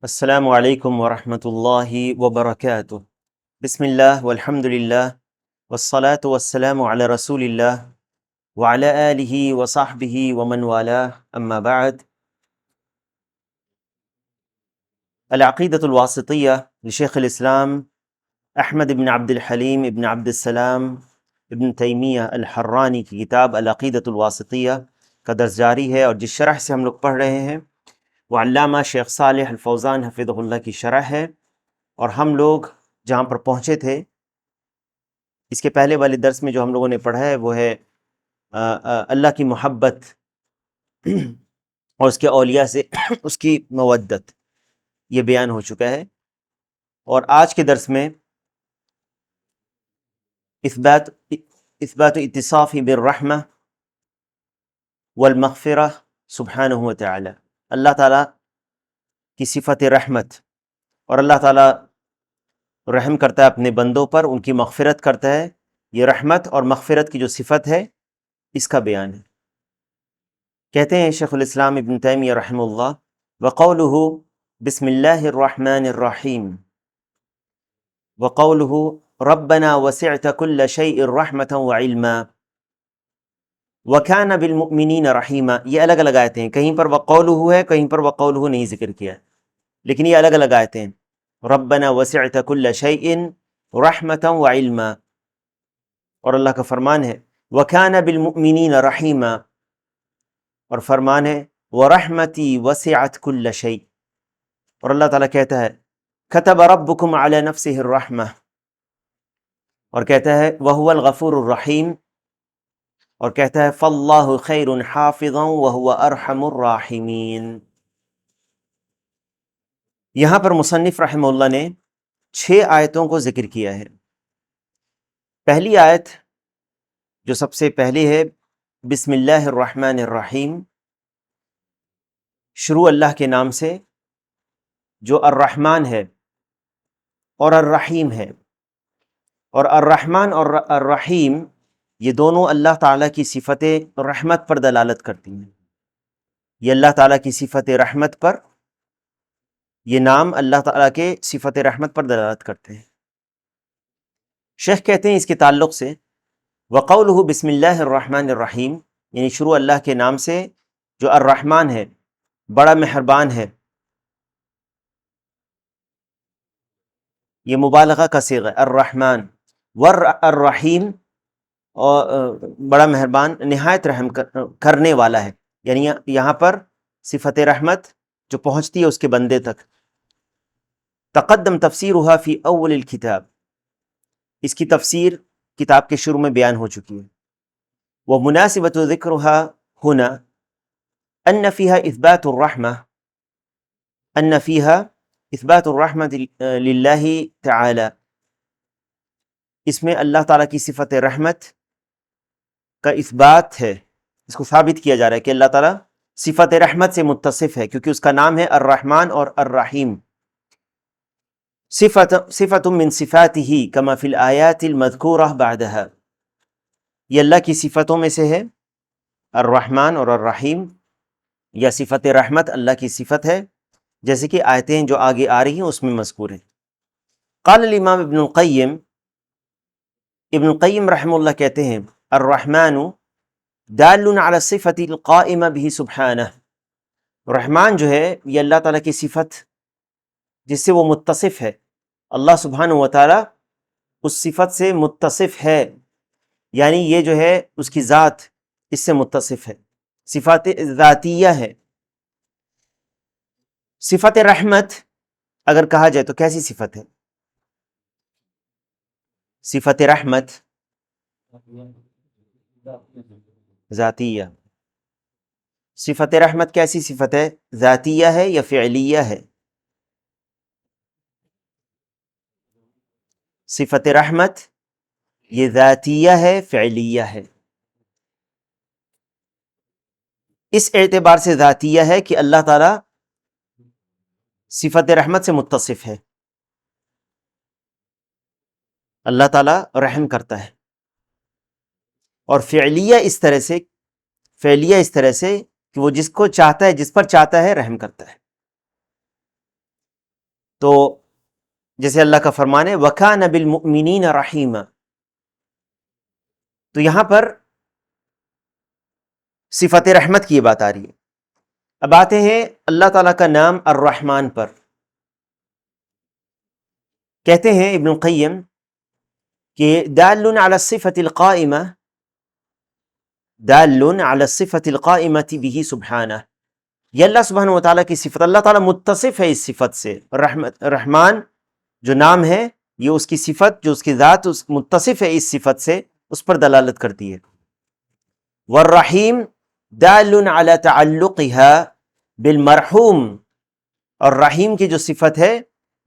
السلام علیکم ورحمۃ اللہ وبرکاتہ۔ بسم اللہ والحمد للہ والصلاة والسلام علی رسول اللہ وعلی آلہ وصحبہ ومن والاه اما بعد۔ العقیدۃ الواسطیہ لشیخ الاسلام احمد بن عبد الحلیم ابن عبد السلام ابن تیمیہ الحرانی کی کتاب العقیدۃ الواسطیہ کا درس جاری ہے، اور جس شرح سے ہم لوگ پڑھ رہے ہیں وہ علامہ شیخ صالح الفوزان حفظہ اللہ کی شرح ہے، اور ہم لوگ جہاں پر پہنچے تھے اس کے پہلے والے درس میں جو ہم لوگوں نے پڑھا ہے وہ ہے اللہ کی محبت اور اس کے اولیاء سے اس کی مودت، یہ بیان ہو چکا ہے۔ اور آج کے درس میں اثبات اتصاف بالرحمہ والمغفرہ سبحانہ وتعالی، اللہ تعالیٰ کی صفت رحمت، اور اللہ تعالیٰ رحم کرتا ہے اپنے بندوں پر، ان کی مغفرت کرتا ہے۔ یہ رحمت اور مغفرت کی جو صفت ہے اس کا بیان ہے۔ کہتے ہیں شیخ الاسلام ابن تیمیہ رحمہ اللہ، وقولہ بسم اللہ الرحمن الرحیم، وقولہ ربنا وسعت كل شيء رحمة وعلما وكان بالمؤمنین رحیما، یہ الگ الگ آیتیں ہیں، کہیں پر وقولہ ہے، کہیں پر وقولہ نہیں ذکر کیا ہے، لیکن یہ الگ الگ آیتیں ہیں۔ ربنا وسعت كل شيء رحمة وعلما، اور اللہ کا فرمان ہے وَكَانَ بِالْمُؤْمِنِينَ رَحِيمًا، اور فرمان ہے وَرَحْمَتِي وَسِعَتْ كُلَّ شَيْءٍ، اور اللہ تعالیٰ کہتا ہے كَتَبَ رَبُّكُمْ عَلَى نَفْسِهِ الرَّحْمَةِ، اور کہتا ہے وَهُوَ الْغَفُورُ الرَّحِيمُ، اور کہتا ہے فَاللَّهُ خَيْرٌ حَافِظًا وَهُوَ أَرْحَمُ الرَّاحِمِينَ۔ یہاں پر مصنف رحمہ اللہ نے 6 آیتوں کو ذکر کیا ہے۔ پہلی آیت جو سب سے پہلی ہے، بسم اللہ الرحمن الرحیم، شروع اللہ کے نام سے جو الرحمن ہے اور الرحیم ہے، اور الرحمن اور الرحیم یہ دونوں اللہ تعالیٰ کی صفت رحمت پر دلالت کرتی ہیں۔ یہ اللہ تعالیٰ کی صفت رحمت پر، یہ نام اللہ تعالیٰ کے صفت رحمت پر دلالت کرتے ہیں۔ شیخ کہتے ہیں اس کے تعلق سے وقولہ بسم اللہ الرحمن الرحیم، یعنی شروع اللہ کے نام سے جو الرحمن ہے، بڑا مہربان ہے، یہ مبالغہ کا صیغہ ہے الرحمن، والرحیم، اور بڑا مہربان نہایت رحم کرنے والا ہے، یعنی یہاں پر صفت رحمت جو پہنچتی ہے اس کے بندے تک۔ تقدم تفسیرها فی اول الکتاب، اس کی تفسیر کتاب کے شروع میں بیان ہو چکی ہے۔ ومناسبۃ ذکرها هنا ان فيها اثبات الرحمة للہ تعالی، اس میں اللہ تعالیٰ کی صفت رحمت کا اثبات ہے، اس کو ثابت کیا جا رہا ہے کہ اللہ تعالیٰ صفت رحمت سے متصف ہے، کیونکہ اس کا نام ہے الرحمن اور الرحیم۔ صفت من صفاته كما في الآیات المذکورہ بعدها، یہ اللہ کی صفتوں میں سے ہے، الرحمن اور الرحیم، یا صفت رحمت اللہ کی صفت ہے، جیسے کہ آیتیں جو آگے آ رہی ہیں اس میں مذکور ہیں۔ قال الامام ابن القیم رحمہ اللہ کہتے ہیں الرحمن دال علی الصفۃ القائمہ به سبحانہ، رحمان جو ہے یہ اللہ تعالیٰ کی صفت جس سے وہ متصف ہے، اللہ سبحانہ وتعالی اس صفت سے متصف ہے، یعنی یہ جو ہے اس کی ذات اس سے متصف ہے، صفات ذاتیہ ہے۔ صفت رحمت اگر کہا جائے تو کیسی صفت ہے؟ صفت رحمت ذاتیہ، صفت رحمت کیسی صفت ہے؟ ذاتیہ ہے یا فعلیہ ہے؟ صفت رحمت یہ ذاتیہ ہے فعلیہ ہے؟ اس اعتبار سے ذاتیہ ہے کہ اللہ تعالیٰ صفت رحمت سے متصف ہے، اللہ تعالیٰ رحم کرتا ہے، اور فعلیہ اس طرح سے کہ وہ جس کو چاہتا ہے، جس پر چاہتا ہے رحم کرتا ہے۔ تو جیسے اللہ کا فرمان ہے وَكَانَ بِالْمُؤْمِنِينَ رَحِيمًا، تو یہاں پر صفت رحمت کی یہ بات آ رہی ہے۔ اب آتے ہیں اللہ تعالیٰ کا نام الرحمن پر۔ کہتے ہیں ابن القیم کہ دال علی الصفۃ القائمہ، دال علی الصفۃ القائمۃ بہ سبحانہ، یہ اللہ سبحانہ و تعالیٰ کی صفت، اللہ تعالیٰ متصف ہے اس صفت سے۔ رحمان جو نام ہے یہ اس کی صفت، جو اس کی ذات متصف ہے اس صفت سے، اس پر دلالت کرتی ہے۔ والرحیم دال علی تعلقها بالمرحوم، اور رحیم کی جو صفت ہے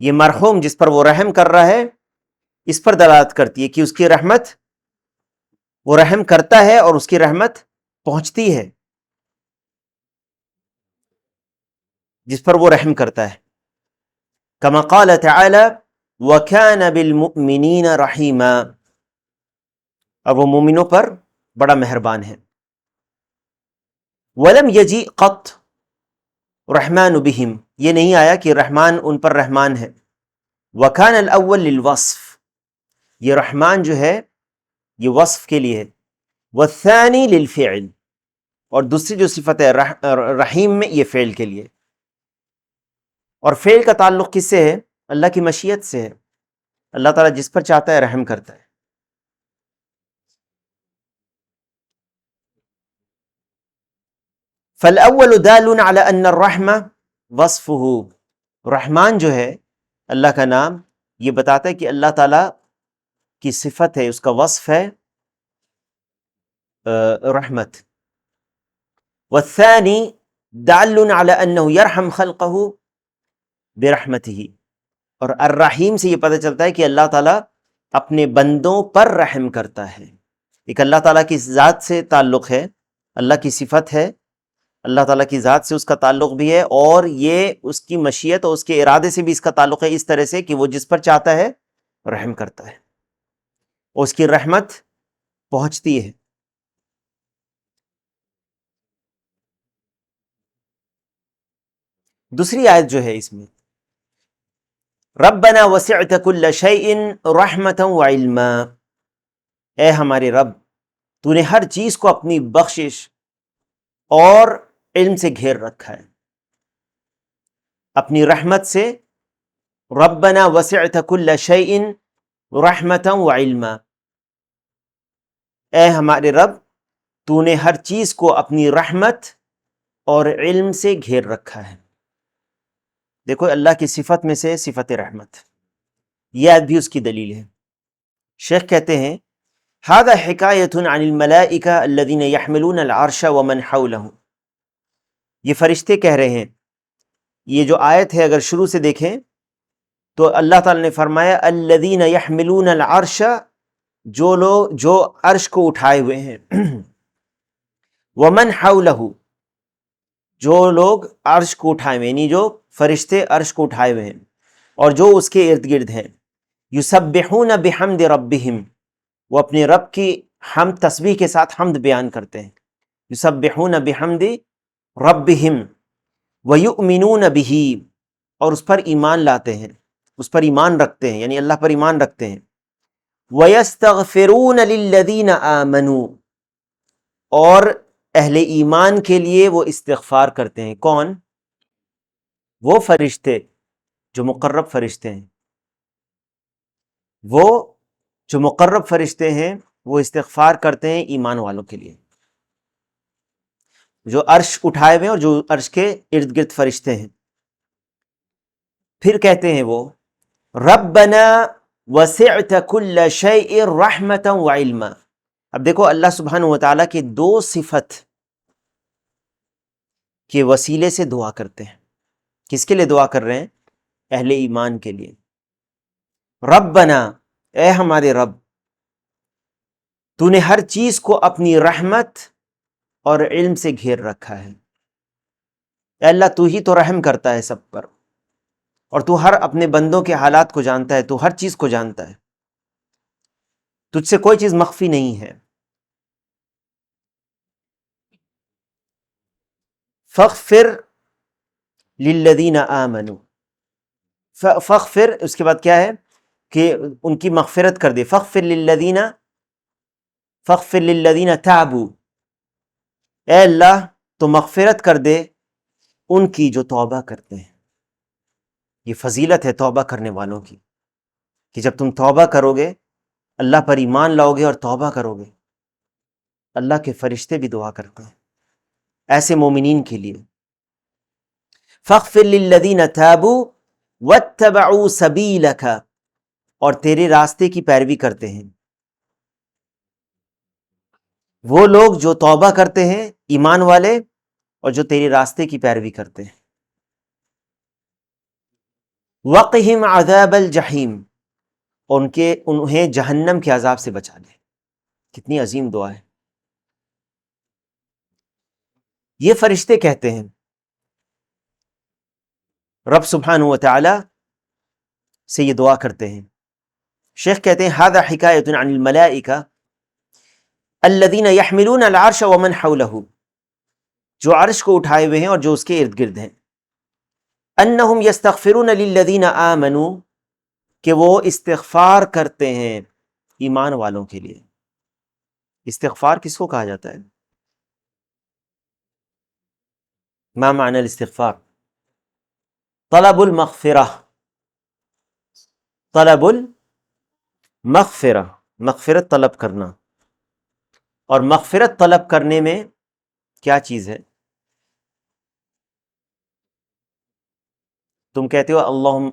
یہ مرحوم جس پر وہ رحم کر رہا ہے اس پر دلالت کرتی ہے کہ اس کی رحمت، وہ رحم کرتا ہے اور اس کی رحمت پہنچتی ہے جس پر وہ رحم کرتا ہے۔ کما قال تعالی وَكَانَ بِالْمُؤْمِنِينَ رَحِيمًا، اور وہ مومنوں پر بڑا مہربان ہے۔ وَلَمْ يَجِئْ قَطْ رحمان بہم، یہ نہیں آیا کہ رحمان ان پر رحمان ہے۔ وَكَانَ الْأَوَّلُ لِلْوَصْفِ، یہ رحمان جو ہے یہ وصف کے لیے ہے۔ وَالثَّانِي لِلْفِعْلِ، اور دوسری جو صفت ہے رحیم میں، یہ فعل کے لیے۔ اور فعل کا تعلق کس سے ہے؟ اللہ کی مشیت سے ہے، اللہ تعالیٰ جس پر چاہتا ہے رحم کرتا ہے۔ فالأول دال على ان الرحمہ وصفه، رحمان جو ہے اللہ کا نام، یہ بتاتا ہے کہ اللہ تعالیٰ کی صفت ہے، اس کا وصف ہے رحمت۔ والثانی دال على انه يرحم خلقه برحمته، اور الرحیم سے یہ پتہ چلتا ہے کہ اللہ تعالیٰ اپنے بندوں پر رحم کرتا ہے۔ ایک اللہ تعالیٰ کی ذات سے تعلق ہے، اللہ کی صفت ہے، اللہ تعالیٰ کی ذات سے اس کا تعلق بھی ہے، اور یہ اس کی مشیت اور اس کے ارادے سے بھی اس کا تعلق ہے، اس طرح سے کہ وہ جس پر چاہتا ہے رحم کرتا ہے، اور اس کی رحمت پہنچتی ہے۔ دوسری آیت جو ہے اس میں ربنا وسعت كل شيء رحمة وعلما، اے ہمارے رب تو نے ہر چیز کو اپنی بخشش اور علم سے گھیر رکھا ہے، اپنی رحمت سے۔ ربنا وسعت كل شيء رحمة وعلما، اے ہمارے رب تو نے ہر چیز کو اپنی رحمت اور علم سے گھیر رکھا ہے۔ دیکھو اللہ کی صفت میں سے صفت رحمت، یہ آیت بھی اس کی دلیل ہے۔ شیخ کہتے ہیں هذا حکایۃ عن الملائکہ الذین یحملون العرش ومن حولہ، یہ فرشتے کہہ رہے ہیں، یہ جو آیت ہے اگر شروع سے دیکھیں تو اللہ تعالی نے فرمایا الذین یحملون العرش، جو لوگ جو عرش کو اٹھائے ہوئے ہیں، ومن حولہ، جو لوگ عرش کو اٹھائے ہوئے، یعنی جو فرشتے عرش کو اٹھائے ہوئے ہیں اور جو اس کے ارد گرد ہیں، یسبحون بحمد ربہم، وہ اپنے رب کی حمد تسبیح کے ساتھ حمد بیان کرتے ہیں، یسبحون بحمد ربہم ویؤمنون بہ، اور اس پر ایمان لاتے ہیں، اس پر ایمان رکھتے ہیں، یعنی اللہ پر ایمان رکھتے ہیں۔ ویستغفرون للذین آمنوا، اور اہل ایمان کے لیے وہ استغفار کرتے ہیں۔ کون؟ وہ فرشتے جو مقرب فرشتے ہیں، وہ جو مقرب فرشتے ہیں وہ استغفار کرتے ہیں ایمان والوں کے لیے، جو عرش اٹھائے ہوئے ہیں اور جو عرش کے ارد گرد فرشتے ہیں۔ پھر کہتے ہیں وہ ربنا وسعت كل شيء رحمة وعلما، اب دیکھو اللہ سبحانہ و تعالیٰ کے دو صفت کے وسیلے سے دعا کرتے ہیں۔ کس کے لیے دعا کر رہے ہیں؟ اہل ایمان کے لیے۔ ربنا، اے ہمارے رب تو نے ہر چیز کو اپنی رحمت اور علم سے گھیر رکھا ہے، اے اللہ تو ہی تو رحم کرتا ہے سب پر، اور تو ہر اپنے بندوں کے حالات کو جانتا ہے، تو ہر چیز کو جانتا ہے، تجھ سے کوئی چیز مخفی نہیں ہے۔ فاغفر للذین آمنوا، فغفر، اس کے بعد کیا ہے کہ ان کی مغفرت کر دے. فغفر للذین تابوا، اے اللہ تو مغفرت کر دے ان کی جو توبہ کرتے ہیں. یہ فضیلت ہے توبہ کرنے والوں کی، کہ جب تم توبہ کرو گے، اللہ پر ایمان لاؤ گے اور توبہ کرو گے، اللہ کے فرشتے بھی دعا کرتے ہیں ایسے مومنین کے لیے. فاغفر للذین تابوا واتبعوا سبیلک، اور تیرے راستے کی پیروی کرتے ہیں وہ لوگ جو توبہ کرتے ہیں، ایمان والے، اور جو تیرے راستے کی پیروی کرتے ہیں. وقہم عذاب الجحیم، انہیں جہنم کے عذاب سے بچا لے. کتنی عظیم دعا ہے. یہ فرشتے کہتے ہیں، رب سبحانہ و تعالی سے یہ دعا کرتے ہیں. شیخ کہتے ہیں ھذا حکایۃ عن الملائکہ الذین یحملون العرش ومن حولہ، جو عرش کو اٹھائے ہوئے ہیں اور جو اس کے ارد گرد ہیں. انہم یستغفرون للذین آمنوا، کہ وہ استغفار کرتے ہیں ایمان والوں کے لیے. استغفار کس کو کہا جاتا ہے؟ ما معنی الاستغفار؟ طلب المغفرہ، طلب المغفرہ، مغفرت طلب کرنا. اور مغفرت طلب کرنے میں کیا چیز ہے؟ تم کہتے ہو اللہم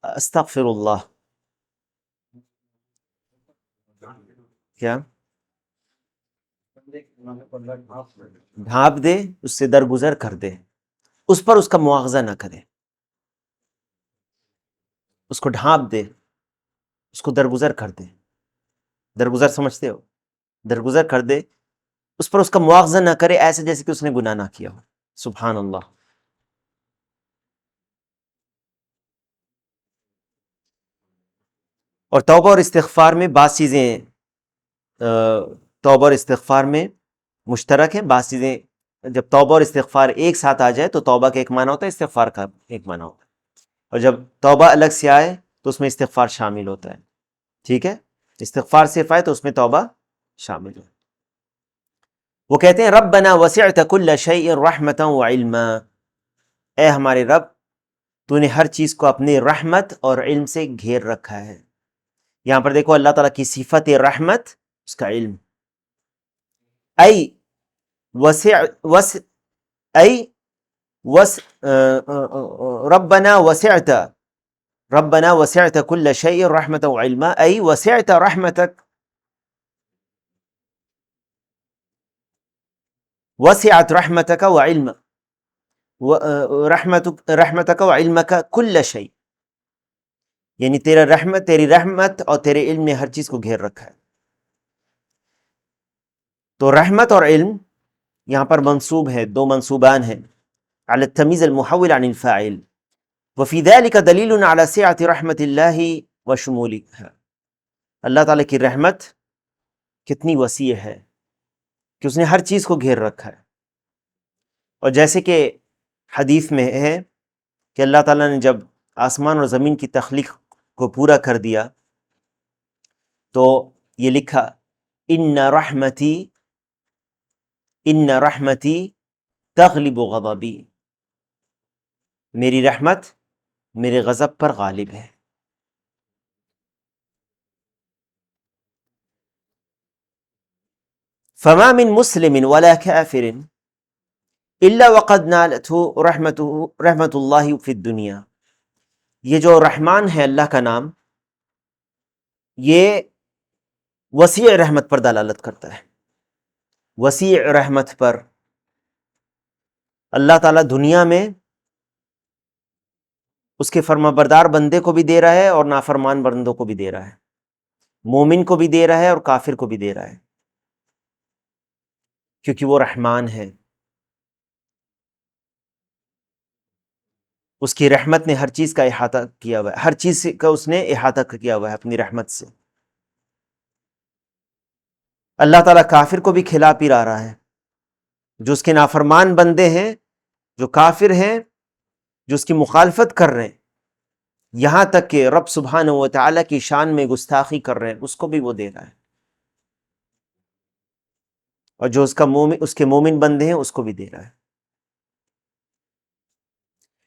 استغفر اللہ، کیا ڈھانپ دے، اس سے درگزر کر دے، اس پر اس کا مواخذہ نہ کرے، اس کو ڈھانپ دے، اس کو درگزر کر دے. درگزر سمجھتے ہو؟ درگزر کر دے، اس پر اس کا مواخذہ نہ کرے، ایسے جیسے کہ اس نے گناہ نہ کیا ہو. سبحان اللہ. اور توبہ اور استغفار میں بعض چیزیں توبہ اور استغفار میں مشترک ہیں، بعض چیزیں جب توبہ اور استغفار ایک ساتھ آ جائے تو توبہ کا ایک معنی ہوتا ہے، استغفار کا ایک معنی ہوتا ہے. اور جب توبہ الگ سے آئے تو اس میں استغفار شامل ہوتا ہے. ٹھیک ہے، استغفار صرف آئے تو اس میں توبہ شامل ہے. وہ کہتے ہیں ربنا وسعت کل شیء رحمتا وعلما، اے ہمارے رب تو نے ہر چیز کو اپنے رحمت اور علم سے گھیر رکھا ہے. یہاں پر دیکھو اللہ تعالیٰ کی صفت رحمت، اس کا علم. ای وسع وس ای وس ربنا وسعت، ربنا وسعت كل شيء رحمة وعلما، ای وسعت رحمتك، وسعت رحمتك وعلم رحمتك وعلمك كل شيء، یعنی تیری رحمت اور تیرے علم نے ہر چیز کو گھیر رکھا ہے. تو رحمت اور علم یہاں پر منصوب ہے، دو منصوبان ہیں على التمیز المحول عن الفاعل. وفي ذلك دلیل على سعة رحمت اللہ وشمولها، اللہ تعالیٰ کی رحمت کتنی وسیع ہے کہ اس نے ہر چیز کو گھیر رکھا ہے. اور جیسے کہ حدیث میں ہے کہ اللہ تعالیٰ نے جب آسمان اور زمین کی تخلیق کو پورا کر دیا تو یہ لکھا ان رحمتی تغلب غضبی، میری رحمت میرے غضب پر غالب ہے. فما من مسلم ولا کافر الا وقد نالته رحمت اللہ فی الدنیا، یہ جو رحمان ہے اللہ کا نام، یہ وسیع رحمت پر دلالت کرتا ہے. وسیع رحمت پر اللہ تعالیٰ دنیا میں اس کے فرما بردار بندے کو بھی دے رہا ہے اور نافرمان بندوں کو بھی دے رہا ہے، مومن کو بھی دے رہا ہے اور کافر کو بھی دے رہا ہے، کیونکہ وہ رحمان ہے. اس کی رحمت نے ہر چیز کا احاطہ کیا ہوا ہے، ہر چیز کا اس نے احاطہ کیا ہوا ہے اپنی رحمت سے. اللہ تعالیٰ کافر کو بھی کھلا پلا رہا ہے، جو اس کے نافرمان بندے ہیں، جو کافر ہیں، جو اس کی مخالفت کر رہے ہیں، یہاں تک کہ رب سبحانہ و تعالیٰ کی شان میں گستاخی کر رہے ہیں اس کو بھی وہ دے رہا ہے، اور جو اس کے مومن بندے ہیں اس کو بھی دے رہا ہے۔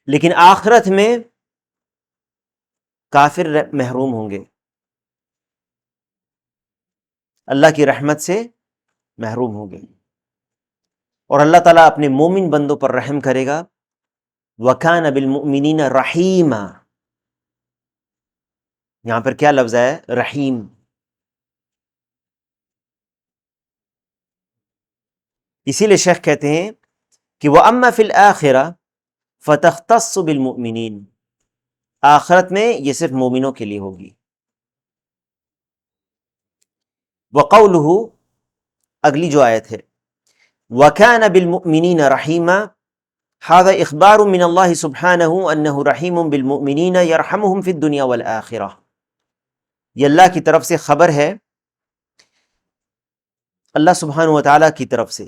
لیکن آخرت میں کافر محروم ہوں گے، اللہ کی رحمت سے محروم ہوں گے، اور اللہ تعالیٰ اپنے مومن بندوں پر رحم کرے گا۔ وَكَانَ بِالْمُؤْمِنِينَ رَحِيمًا، یہاں پر کیا لفظ ہے؟ رحیم۔ اسی لیے شیخ کہتے ہیں کہ وَأَمَّا فِي الْآخِرَةِ فَتَخْتَصُّ بِالْمُؤْمِنِينَ، آخرت میں یہ صرف مومنوں کے لیے ہوگی۔ وَقَوْلُهُ، اگلی جو آیت ہے، وَكَانَ بِالْمُؤْمِنِينَ رَحِيمًا، هذا اخبار من اللہ سبحانہ انہ رحیم بالمؤمنین یرحمہم فی الدنیا والآخرہ، یہ اللہ کی طرف سے خبر ہے، اللہ سبحانہ وتعالیٰ کی طرف سے،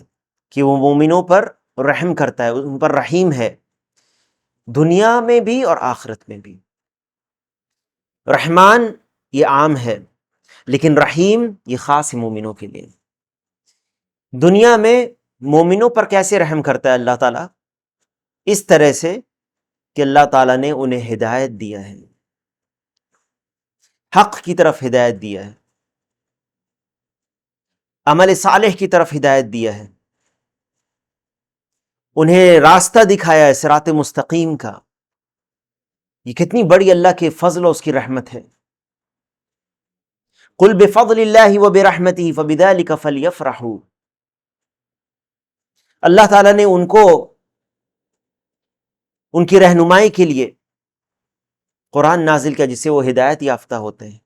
کہ وہ مومنوں پر رحم کرتا ہے، ان پر رحیم ہے، دنیا میں بھی اور آخرت میں بھی۔ رحمان یہ عام ہے، لیکن رحیم یہ خاص ہے مومنوں کے لیے۔ دنیا میں مومنوں پر کیسے رحم کرتا ہے اللہ تعالیٰ؟ اس طرح سے کہ اللہ تعالیٰ نے انہیں ہدایت دیا ہے، حق کی طرف ہدایت دیا ہے، عمل صالح کی طرف ہدایت دیا ہے، انہیں راستہ دکھایا ہے صراط مستقیم کا۔ یہ کتنی بڑی اللہ کے فضل اور اس کی رحمت ہے۔ قل بفضل اللہ وبرحمتہ فبذلک فلیفرحوا، اللہ تعالیٰ نے ان کو ان کی رہنمائی کے لیے قرآن نازل کیا جس سے وہ ہدایت یافتہ ہوتے ہیں،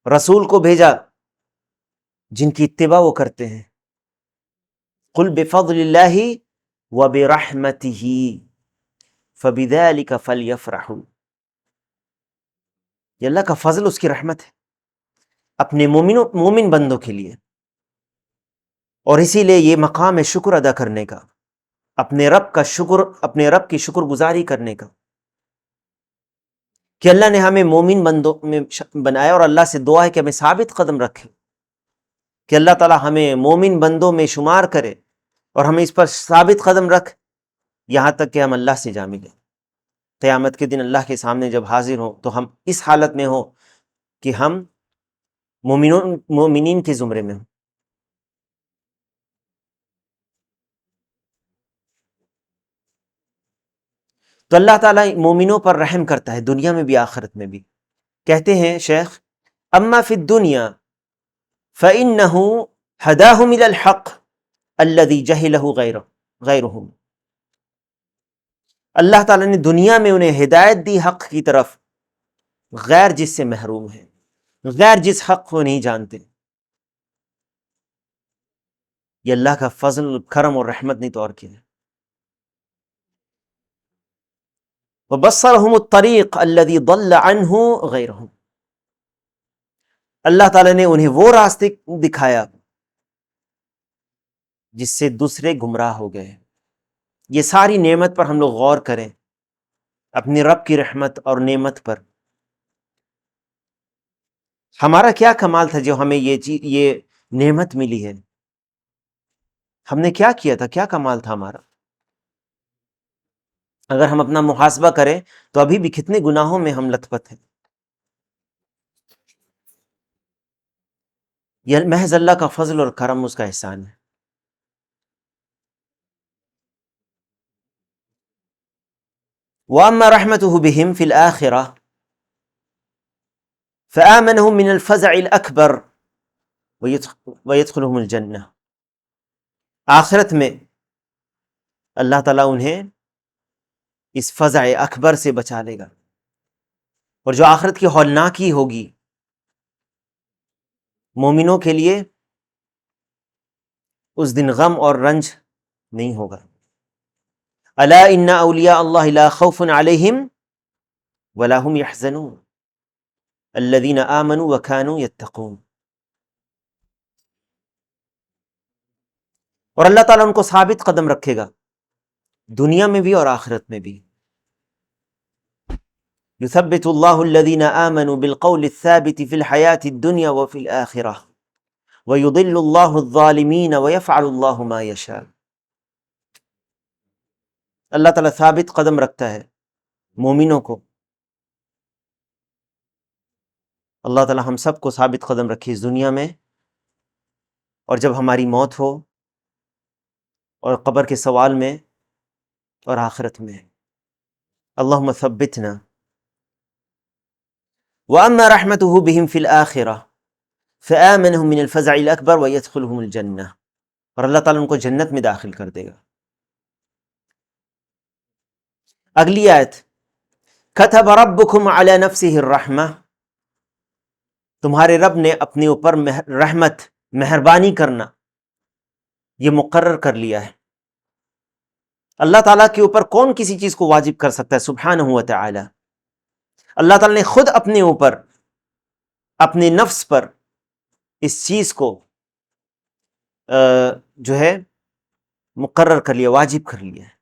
رسول کو بھیجا جن کی اتباع وہ کرتے ہیں۔ قل بفضل اللہ وبرحمتہ فبذلک فلیفرحوا، یہ اللہ کا فضل، اس کی رحمت ہے اپنے مومن بندوں کے لیے، اور اسی لیے یہ مقام ہے شکر ادا کرنے کا، اپنے رب کی شکر گزاری کرنے کا، کہ اللہ نے ہمیں مومن بندوں میں بنایا، اور اللہ سے دعا ہے کہ ہمیں ثابت قدم رکھے، کہ اللہ تعالی ہمیں مومن بندوں میں شمار کرے اور ہمیں اس پر ثابت قدم رکھ، یہاں تک کہ ہم اللہ سے جا ملیں، قیامت کے دن اللہ کے سامنے جب حاضر ہوں تو ہم اس حالت میں ہوں کہ ہم مومنین کے زمرے میں ہوں۔ تو اللہ تعالیٰ مومنوں پر رحم کرتا ہے دنیا میں بھی آخرت میں بھی۔ کہتے ہیں شیخ، اما فی الدنیا فإنه هداهم إلى الحق الذي جهله غیرهم، اللہ تعالیٰ نے دنیا میں انہیں ہدایت دی حق کی طرف، غیر جس سے محروم ہیں، غیر جس حق کو نہیں جانتے۔ یہ اللہ کا فضل، کرم اور رحمت نہیں تو اور کیا ہے۔ وَبَصَّرَهُمُ الطَّرِيقَ الَّذِي ضَلَّ عَنْهُ غَيْرُهُمْ، اللہ تعالیٰ نے انہیں وہ راستے دکھایا جس سے دوسرے گمراہ ہو گئے۔ یہ ساری نعمت پر ہم لوگ غور کریں، اپنے رب کی رحمت اور نعمت پر۔ ہمارا کیا کمال تھا جو ہمیں یہ نعمت ملی ہے؟ ہم نے کیا کیا تھا؟ کیا کمال تھا ہمارا؟ اگر ہم اپنا محاسبہ کریں تو ابھی بھی کتنے گناہوں میں ہم لت پت ہیں۔ یہ محض اللہ کا فضل اور کرم، اس کا احسان ہے۔ وَأَمَّا رَحْمَتُهُ بِهِمْ فِي الْآخِرَةِ فَآمَنَهُمْ مِنَ الْفَزَعِ الْأَكْبَرِ وَيَدْخُلُهُمُ الْجَنَّةِ، آخرت میں اللہ تعالیٰ انہیں اس فزع اکبر سے بچا لے گا، اور جو آخرت کی ہولناکی ہوگی مومنوں کے لیے، اس دن غم اور رنج نہیں ہوگا۔ الا ان اولیاء اللہ لا خوف علیہم ولا هم يحزنون الذین آمنوا وكانوا يتقون، اور اللہ تعالیٰ ان کو ثابت قدم رکھے گا دنیا میں بھی اور آخرت میں بھی۔ یثبت اللہ الذین آمنوا بالقول الثابت فی الحیاۃ الدنیا وفی الآخرہ ویضل اللہ الظالمین ویفعل اللہ ما یشاء۔ اللہ تعالیٰ ثابت قدم رکھتا ہے مومنوں کو۔ اللہ تعالیٰ ہم سب کو ثابت قدم رکھے اس دنیا میں، اور جب ہماری موت ہو، اور قبر کے سوال میں، اور آخرت میں۔ اللہم ثبتنا۔ وَأَمَّا رَحْمَتُهُ بِهِمْ فِي الْآخِرَةِ فَآمَنَهُمْ مِنَ الْفَزَعِ الْأَكْبَرِ وَيَدْخُلُهُمُ الْجَنَّةِ، اور اللہ تعالیٰ ان کو جنت میں داخل کر دے گا۔ اگلی آیت، كَتَبَ رَبُّكُمْ عَلَى نَفْسِهِ الرَّحْمَةِ، تمہارے رب نے اپنے اوپر رحمت، مہربانی کرنا یہ مقرر کر لیا ہے۔ اللہ تعالیٰ کے اوپر کون کسی چیز کو واجب کر سکتا ہے؟ سبحانہ و تعالی۔ اللہ تعالیٰ نے خود اپنے اوپر، اپنے نفس پر اس چیز کو جو ہے مقرر کر لیا، واجب کر لیا ہے۔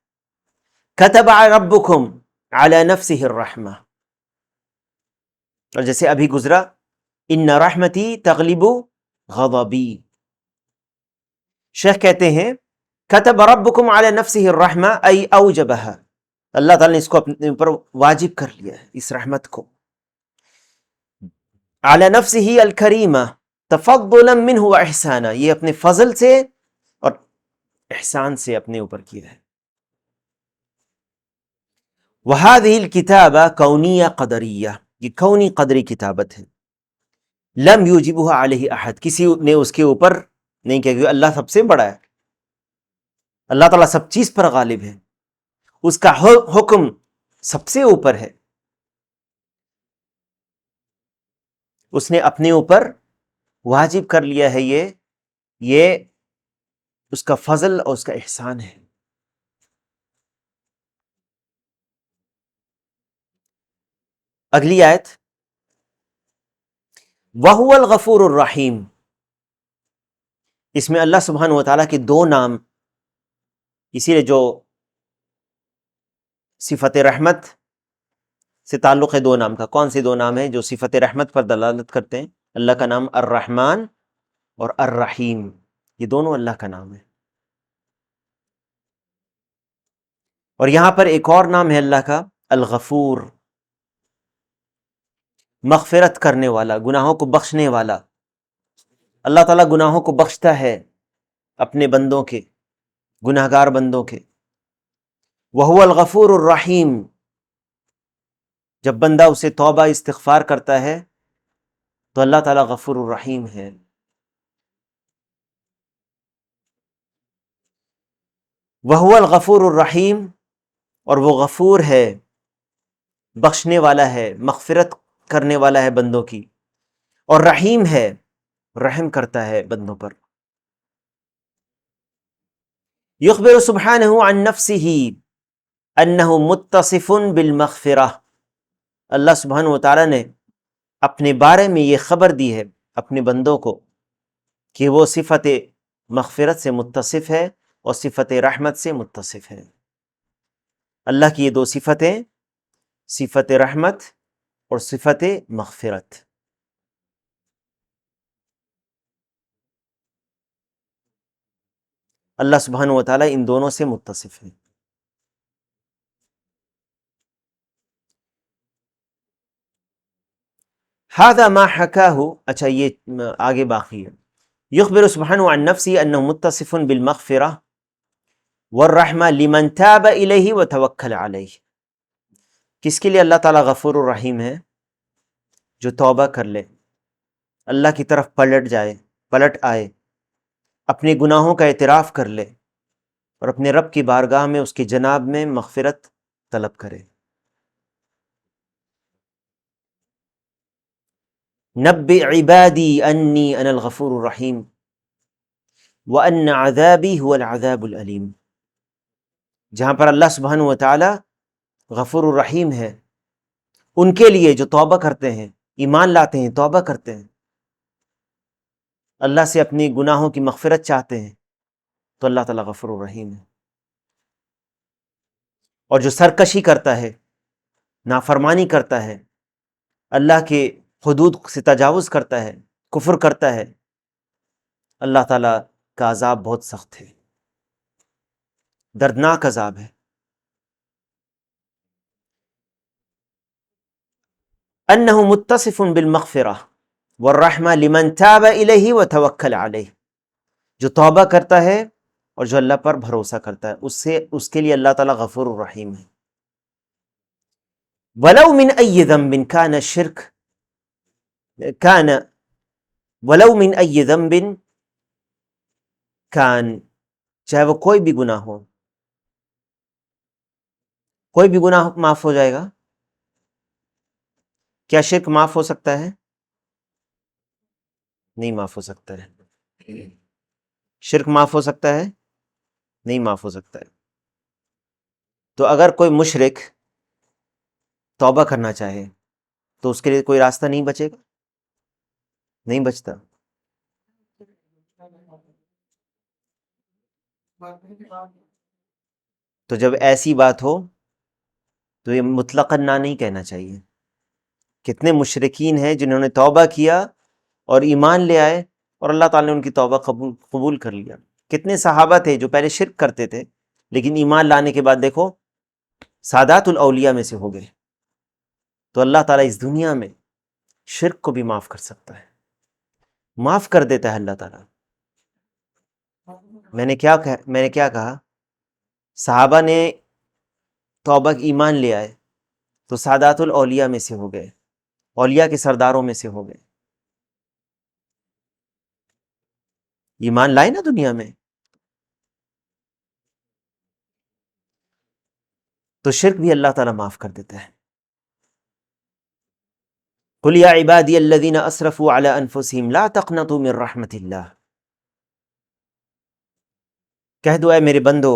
كتب ربکم علی نفسہ الرحمہ، اور جیسے ابھی گزرا، ان رحمتی تغلب غضبی۔ شیخ کہتے ہیں كتب ربکم علی نفسہ الرحمہ ای اوجبہا، اللہ تعالیٰ نے اس کو اپنے اوپر واجب کر لیا ہے، اس رحمت کو۔ علی نفسہ الکریمہ تفضلا منہ و احسانا، یہ اپنے فضل سے اور احسان سے اپنے اوپر کیا ہے۔ وَهَذِهِ الْكِتَابَ کونیہ قدریہ، یہ کونی قدری کتابت ہے۔ لم یوجبها علیہ احد، کسی نے اس کے اوپر نہیں کہا، کہ اللہ سب سے بڑا ہے، اللہ تعالیٰ سب چیز پر غالب ہے، اس کا حکم سب سے اوپر ہے، اس نے اپنے اوپر واجب کر لیا ہے، یہ اس کا فضل اور اس کا احسان ہے۔ اگلی آیت، وَهُوَ الْغَفُورُ الرَّحِيمُ، اس میں اللہ سبحانہ وتعالیٰ کے دو نام، اسی لیے جو صفت رحمت سے تعلق ہے دو نام کا، کون سے دو نام ہیں جو صفت رحمت پر دلالت کرتے ہیں؟ اللہ کا نام الرحمن اور الرحیم، یہ دونوں اللہ کا نام ہے۔ اور یہاں پر ایک اور نام ہے اللہ کا، الغفور، مغفرت کرنے والا، گناہوں کو بخشنے والا۔ اللہ تعالیٰ گناہوں کو بخشتا ہے اپنے بندوں کے، گناہگار بندوں کے۔ وَهُوَ الْغَفُورُ الرَّحِيمُ، جب بندہ اسے توبہ استغفار کرتا ہے تو اللہ تعالیٰ غفور الرحیم ہے۔ وَهُوَ الْغَفُورُ الرَّحِيمُ، اور وہ غفور ہے، بخشنے والا ہے، مغفرت کرنے والا ہے بندوں کی، اور رحیم ہے، رحم کرتا ہے بندوں پر۔ یخبر سبحانہ عن نفسہ انہ متصف بالمغفرہ، اللہ سبحانہ وتعالیٰ نے اپنے بارے میں یہ خبر دی ہے اپنے بندوں کو کہ وہ صفت مغفرت سے متصف ہے اور صفت رحمت سے متصف ہے۔ اللہ کی یہ دو صفتیں، صفت رحمت اور صفت مغفرت، اللہ سبحانہ وتعالیٰ ان دونوں سے متصف ہے۔ هذا ما حکاہ، اچھا یہ آگے باقی ہے۔ یخبر سبحانہ عن نفسہ انہ متصف بالمغفرہ والرحمہ لمن تاب الیہ وتوکل علیہ، کس کے لیے اللہ تعالیٰ غفور الرحیم ہے؟ جو توبہ کر لے، اللہ کی طرف پلٹ آئے، اپنے گناہوں کا اعتراف کر لے، اور اپنے رب کی بارگاہ میں اس کی جناب میں مغفرت طلب کرے۔ نبئ عبادی انی انا الغفور الرحیم وان عذابی هو العذاب العلیم، جہاں پر اللہ سبحانہ وتعالی غفور الرحیم ہے ان کے لیے جو توبہ کرتے ہیں، ایمان لاتے ہیں، توبہ کرتے ہیں، اللہ سے اپنی گناہوں کی مغفرت چاہتے ہیں، تو اللہ تعالیٰ غفور الرحیم ہے۔ اور جو سرکشی کرتا ہے، نافرمانی کرتا ہے، اللہ کے حدود سے تجاوز کرتا ہے، کفر کرتا ہے، اللہ تعالیٰ کا عذاب بہت سخت ہے، دردناک عذاب ہے۔ انہ متصف بالمغفرہ والرحمہ لمن تاب الیہ وتوکل علیہ، جو توبہ کرتا ہے اور جو اللہ پر بھروسہ کرتا ہے اس کے لیے اللہ تعالیٰ غفور الرحیم ہے۔ ولو من ای ذنب کان الشرک کان ولو من ای ذنب کان، چاہے وہ کوئی بھی گناہ ہو، کوئی بھی گناہ معاف ہو جائے گا؟ کیا شرک معاف ہو سکتا ہے؟ نہیں معاف ہو سکتا ہے۔ شرک معاف ہو سکتا ہے؟ نہیں معاف ہو سکتا ہے۔ تو اگر کوئی مشرک توبہ کرنا چاہے تو اس کے لیے کوئی راستہ نہیں بچے گا؟ نہیں بچتا۔ تو جب ایسی بات ہو تو یہ مطلقاً نہ نہیں کہنا چاہیے۔ کتنے مشرکین ہیں جنہوں نے توبہ کیا اور ایمان لے آئے اور اللہ تعالیٰ نے ان کی توبہ قبول کر لیا۔ کتنے صحابہ تھے جو پہلے شرک کرتے تھے لیکن ایمان لانے کے بعد دیکھو سادات الاولیاء میں سے ہو گئے۔ تو اللہ تعالیٰ اس دنیا میں شرک کو بھی معاف کر سکتا ہے، معاف کر دیتا ہے اللہ تعالیٰ۔ میں نے کیا کہا؟ صحابہ نے توبہ ایمان لے آئے تو سادات الاولیاء میں سے ہو گئے، اولیاء کے سرداروں میں سے ہو گئے، ایمان لائے نا دنیا میں۔ تو شرک بھی اللہ تعالیٰ معاف کر دیتا ہے۔ قل یا عبادی الذین اسرفوا علی انفسہم لا تقنطوا من رحمت اللہ، کہہ دو اے میرے بندو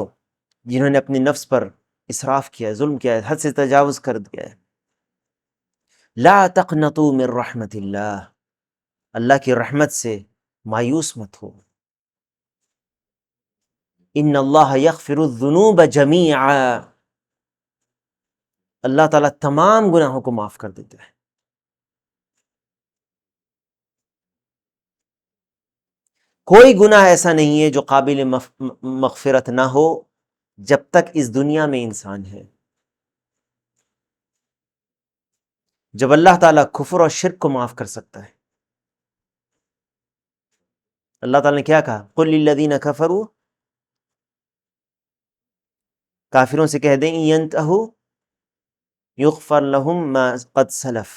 جنہوں نے اپنے نفس پر اسراف کیا ہے، ظلم کیا ہے، حد سے تجاوز کر دیا ہے، لا تقنطوا من رحمت اللہ، اللہ کی رحمت سے مایوس مت ہو۔ ان اللہ یغفر الذنوب جمیعا، اللہ تعالیٰ تمام گناہوں کو معاف کر دیتا ہے۔ کوئی گناہ ایسا نہیں ہے جو قابل مغفرت نہ ہو جب تک اس دنیا میں انسان ہے۔ جب اللہ تعالیٰ کفر اور شرک کو معاف کر سکتا ہے، اللہ تعالیٰ نے کیا کہا؟ قل للذین کفروا، کافروں سے کہہ دیں ینتہوا یغفر لہم ما قد سلف،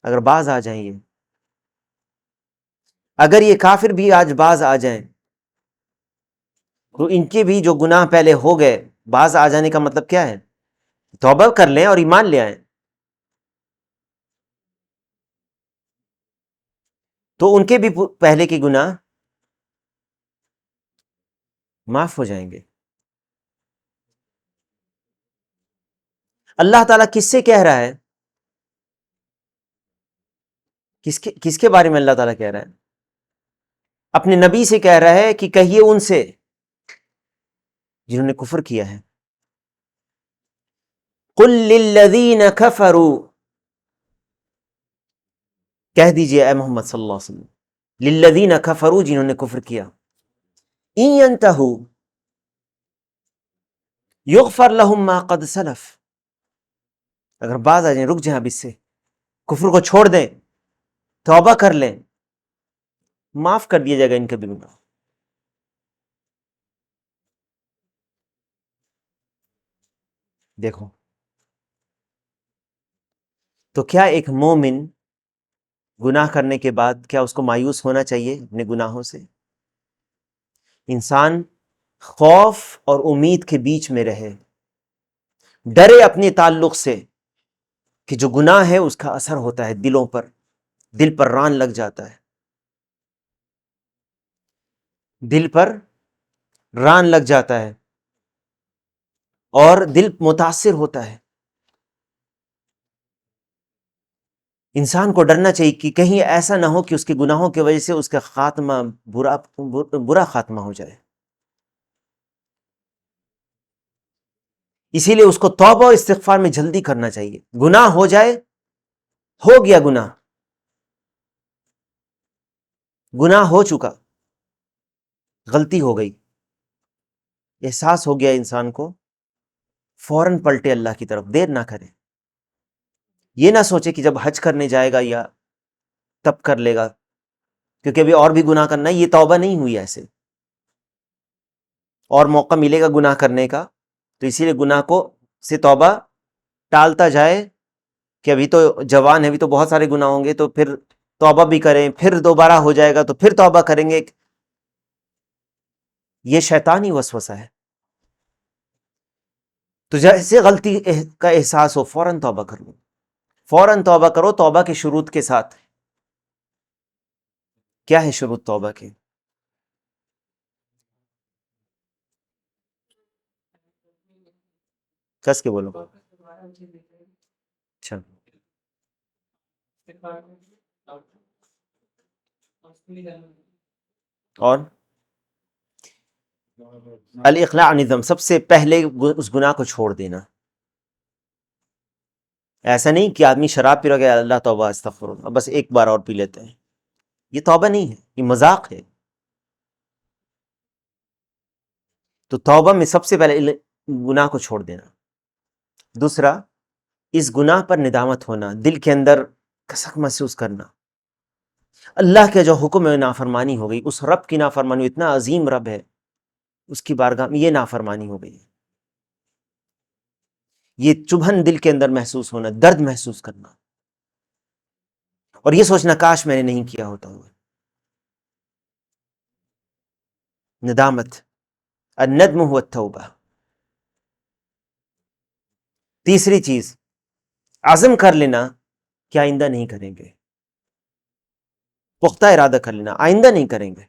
اگر باز آ جائیں، اگر یہ کافر بھی آج باز آ جائیں تو ان کے بھی جو گناہ پہلے ہو گئے، باز آ جانے کا مطلب کیا ہے؟ توبہ کر لیں اور ایمان لے آئیں تو ان کے بھی پہلے کے گناہ معاف ہو جائیں گے۔ اللہ تعالیٰ کس سے کہہ رہا ہے؟ کس کے بارے میں اللہ تعالیٰ کہہ رہا ہے؟ اپنے نبی سے کہہ رہا ہے کہ کہیے ان سے جنہوں نے کفر کیا ہے، قل للذین کفروا، کہہ دیجئے اے محمد صلی اللہ علیہ وسلم، للذین کفروا، جنہوں نے کفر کیا، ان ینتہوا یغفر لہم ما قد سلف، اگر باز آ جائیں، رک جائیں اب اس سے، کفر کو چھوڑ دیں، توبہ کر لیں، معاف کر دیا جائے گا ان کے بھی گناہ۔ دیکھو تو کیا ایک مومن گناہ کرنے کے بعد کیا اس کو مایوس ہونا چاہیے اپنے گناہوں سے؟ انسان خوف اور امید کے بیچ میں رہے، ڈرے اپنے تعلق سے کہ جو گناہ ہے اس کا اثر ہوتا ہے دلوں پر، دل پر ران لگ جاتا ہے، دل پر ران لگ جاتا ہے اور دل متاثر ہوتا ہے۔ انسان کو ڈرنا چاہیے کہ کہیں ایسا نہ ہو کہ اس کے گناہوں کی وجہ سے اس کا خاتمہ برا خاتمہ ہو جائے۔ اسی لیے اس کو توبہ و استغفار میں جلدی کرنا چاہیے. گناہ ہو جائے، ہو گیا گناہ ہو چکا، غلطی ہو گئی، احساس ہو گیا انسان کو، فوراً پلٹے اللہ کی طرف، دیر نہ کرے. یہ نہ سوچے کہ جب حج کرنے جائے گا یا تب کر لے گا، کیونکہ ابھی اور بھی گناہ کرنا ہے. یہ توبہ نہیں ہوئی ایسے، اور موقع ملے گا گناہ کرنے کا. تو اسی لیے گناہ کو سے توبہ ٹالتا جائے کہ ابھی تو جوان ہے، ابھی تو بہت سارے گناہ ہوں گے، تو پھر توبہ بھی کریں، پھر دوبارہ ہو جائے گا تو پھر توبہ کریں گے. یہ شیطانی وسوسہ ہے. تو جیسے غلطی کا احساس ہو فوراً توبہ کر لو، فوراً توبہ کرو. توبہ کے شروط کے ساتھ. کیا ہے شروط توبہ کے؟ کس کے بولو. اچھا، اور الاقلاع عن الذنب، سب سے پہلے اس گناہ کو چھوڑ دینا. ایسا نہیں کہ آدمی شراب پی رہا گیا، اللہ توبہ استغفر اللہ، بس ایک بار اور پی لیتے ہیں. یہ توبہ نہیں ہے، یہ مذاق ہے. تو توبہ میں سب سے پہلے گناہ کو چھوڑ دینا. دوسرا، اس گناہ پر ندامت ہونا، دل کے اندر کسک محسوس کرنا. اللہ کے جو حکم ہے نافرمانی ہو گئی، اس رب کی نافرمانی، اتنا عظیم رب ہے، اس کی بارگاہ میں یہ نافرمانی ہو گئی. یہ چبھن دل کے اندر محسوس ہونا، درد محسوس کرنا، اور یہ سوچنا کاش میں نے نہیں کیا ہوتا. ہوا ندامت. الندم هو التوبہ. تیسری چیز، عزم کر لینا کہ آئندہ نہیں کریں گے. پختہ ارادہ کر لینا، آئندہ نہیں کریں گے.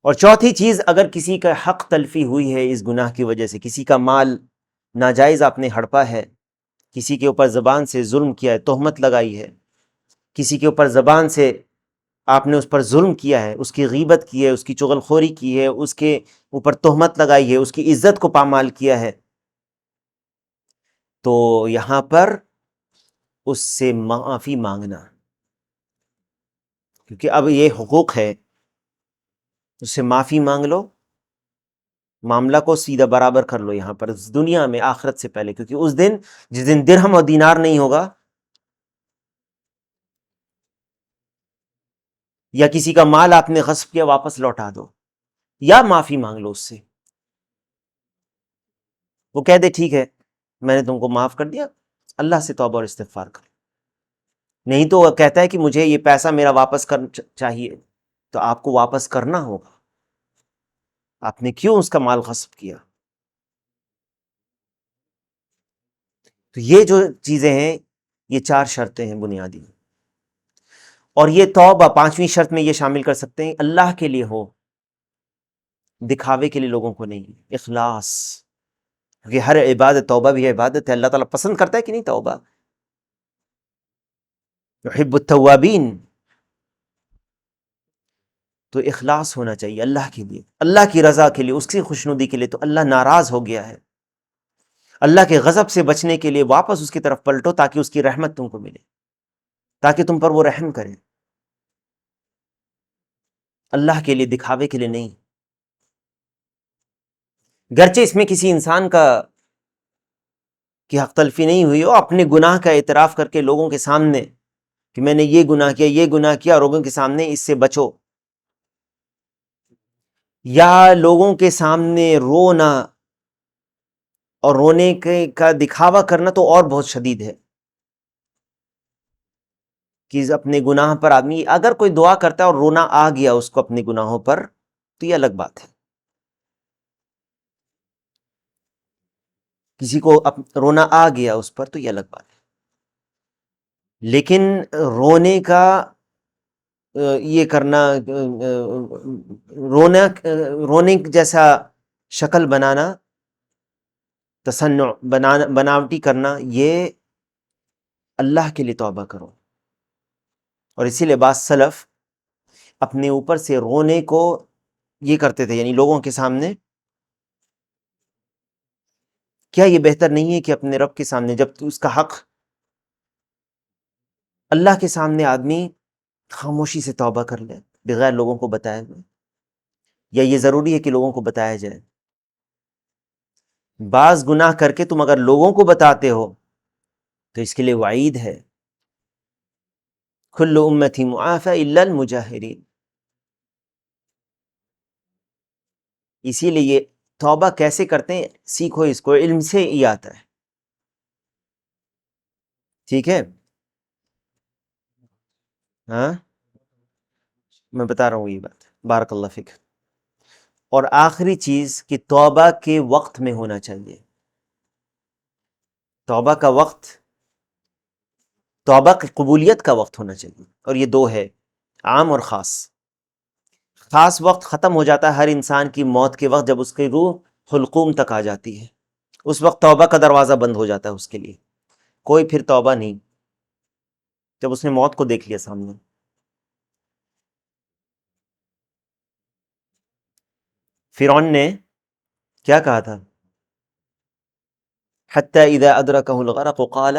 اور چوتھی چیز، اگر کسی کا حق تلفی ہوئی ہے اس گناہ کی وجہ سے، کسی کا مال ناجائز آپ نے ہڑپا ہے، کسی کے اوپر زبان سے ظلم کیا ہے، تہمت لگائی ہے، کسی کے اوپر زبان سے آپ نے اس پر ظلم کیا ہے، اس کی غیبت کی ہے، اس کی چغل خوری کی ہے، اس کے اوپر تہمت لگائی ہے، اس کی عزت کو پامال کیا ہے، تو یہاں پر اس سے معافی مانگنا، کیونکہ اب یہ حقوق ہے، اس سے معافی مانگ لو، معاملہ کو سیدھا برابر کر لو یہاں پر دنیا میں، آخرت سے پہلے. کیونکہ اس دن، جس دن درہم اور دینار نہیں ہوگا، یا کسی کا مال آپ نے غصب کیا واپس لوٹا دو، یا معافی مانگ لو اس سے. وہ کہہ دے ٹھیک ہے میں نے تم کو معاف کر دیا، اللہ سے توبہ اور استغفار کر. نہیں تو وہ کہتا ہے کہ مجھے یہ پیسہ میرا واپس چاہیے، تو آپ کو واپس کرنا ہوگا. آپ نے کیوں اس کا مال غصب کیا؟ تو یہ جو چیزیں ہیں، یہ 4 شرطیں ہیں بنیادی. اور یہ توبہ 5ویں شرط میں یہ شامل کر سکتے ہیں، اللہ کے لیے ہو، دکھاوے کے لیے لوگوں کو نہیں. اخلاص. کیونکہ ہر عبادت، توبہ بھی عبادت ہے، اللہ تعالیٰ پسند کرتا ہے کہ نہیں توبہ؟ یحب التوابین. تو اخلاص ہونا چاہیے اللہ کے لیے، اللہ کی رضا کے لیے، اس کی خوشنودی کے لیے. تو اللہ ناراض ہو گیا ہے، اللہ کے غضب سے بچنے کے لیے واپس اس کی طرف پلٹو، تاکہ اس کی رحمت تم کو ملے، تاکہ تم پر وہ رحم کرے. اللہ کے لیے، دکھاوے کے لیے نہیں. گرچہ اس میں کسی انسان کی حق تلفی نہیں ہوئی ہو، اپنے گناہ کا اعتراف کر کے لوگوں کے سامنے کہ میں نے یہ گناہ کیا، یہ گناہ کیا، لوگوں کے سامنے اس سے بچو. یا لوگوں کے سامنے رونا، اور رونے کا دکھاوا کرنا تو اور بہت شدید ہے، کہ اپنے گناہ پر آدمی اگر کوئی دعا کرتا ہے اور رونا آ گیا اس کو اپنے گناہوں پر، تو یہ الگ بات ہے. کسی کو رونا آ گیا اس پر، تو یہ الگ بات ہے. لیکن رونے کا یہ کرنا، رونے جیسا شکل بنانا، تصنع بناوٹی کرنا، یہ اللہ کے لیے توبہ کرو. اور اسی لیے بعض سلف اپنے اوپر سے رونے کو یہ کرتے تھے، یعنی لوگوں کے سامنے کیا یہ بہتر نہیں ہے کہ اپنے رب کے سامنے جب اس کا حق اللہ کے سامنے آدمی خاموشی سے توبہ کر لے بغیر لوگوں کو بتائے ہوئے، یا یہ ضروری ہے کہ لوگوں کو بتایا جائے؟ بعض گناہ کر کے تم اگر لوگوں کو بتاتے ہو تو اس کے لیے وعید ہے، کل امتی معافی الا المجاہرین۔ اسی لیے یہ توبہ کیسے کرتے ہیں سیکھو، اس کو علم سے ہی آتا ہے، ٹھیک ہے؟ ہاں میں بتا رہا ہوں یہ بات، بارک اللہ فک۔ اور آخری چیز کہ توبہ کے وقت میں ہونا چاہیے، توبہ کا وقت، توبہ کی قبولیت کا وقت ہونا چاہیے، اور یہ دو ہے، عام اور خاص۔ خاص وقت ختم ہو جاتا ہے ہر انسان کی موت کے وقت، جب اس کی روح حلقوم تک آ جاتی ہے، اس وقت توبہ کا دروازہ بند ہو جاتا ہے اس کے لیے، کوئی پھر توبہ نہیں، جب اس نے موت کو دیکھ لیا سامنے۔ فرعون نے کیا کہا تھا؟ حتی اذا ادرکہ الغرق قال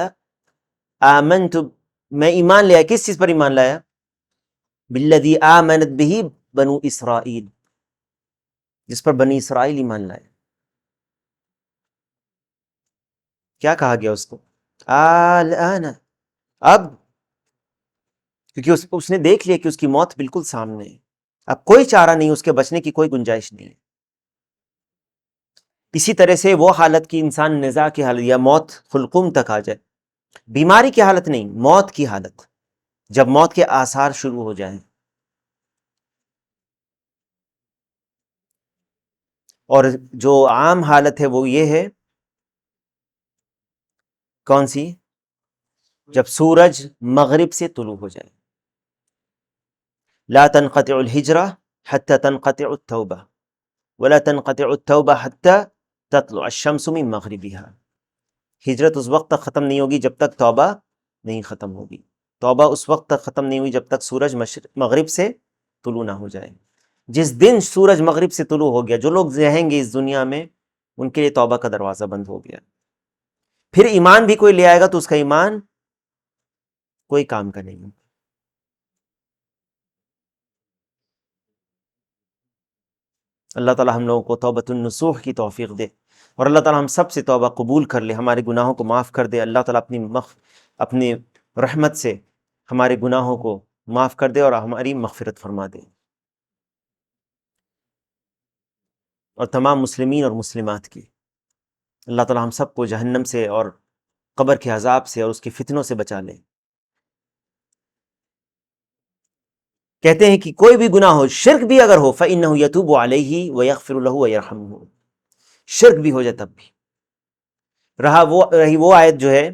آمنت، میں ایمان لیا، کس چیز پر ایمان لایا؟ بالذی آمنت بہ بنو اسرائیل، جس پر بنی اسرائیل ایمان لائے۔ کیا کہا گیا اس کو؟ الآن، اب، کیونکہ اس نے دیکھ لیا کہ اس کی موت بالکل سامنے ہے، اب کوئی چارہ نہیں، اس کے بچنے کی کوئی گنجائش نہیں ہے۔ اسی طرح سے وہ حالت کی انسان نزاع کی حالت یا موت حلقوم تک آ جائے، بیماری کی حالت نہیں، موت کی حالت، جب موت کے آثار شروع ہو جائیں۔ اور جو عام حالت ہے وہ یہ ہے، کون سی؟ جب سورج مغرب سے طلوع ہو جائے، لا تنقطع الہجرہ حتی تنقطع التوبہ ولا تنقطع التوبہ حتی تطلع الشمس من مغربها۔ ہجرت اس وقت تک ختم نہیں ہوگی جب تک توبہ نہیں ختم ہوگی، توبہ اس وقت تک ختم نہیں ہوئی جب تک سورج مغرب سے طلوع نہ ہو جائے۔ جس دن سورج مغرب سے طلوع ہو گیا، جو لوگ رہیں گے اس دنیا میں ان کے لیے توبہ کا دروازہ بند ہو گیا۔ پھر ایمان بھی کوئی لے آئے گا تو اس کا ایمان کوئی کام کا نہیں۔ اللہ تعالی ہم لوگوں کو توبۃ النصوح کی توفیق دے، اور اللہ تعالی ہم سب سے توبہ قبول کر لے، ہمارے گناہوں کو معاف کر دے۔ اللہ تعالی اپنی رحمت سے ہمارے گناہوں کو معاف کر دے اور ہماری مغفرت فرما دے، اور تمام مسلمین اور مسلمات کی۔ اللہ تعالی ہم سب کو جہنم سے اور قبر کے عذاب سے اور اس کے فتنوں سے بچا لے۔ کہتے ہیں کہ کوئی بھی گناہ ہو، شرک بھی اگر ہو، فَإِنَّهُ يَتُوبُ عَلَيْهِ وَيَغْفِرُ لَهُ وَيَرْحَمُهُ، شرک بھی ہو جائے تب بھی۔ رہی وہ آیت جو ہے،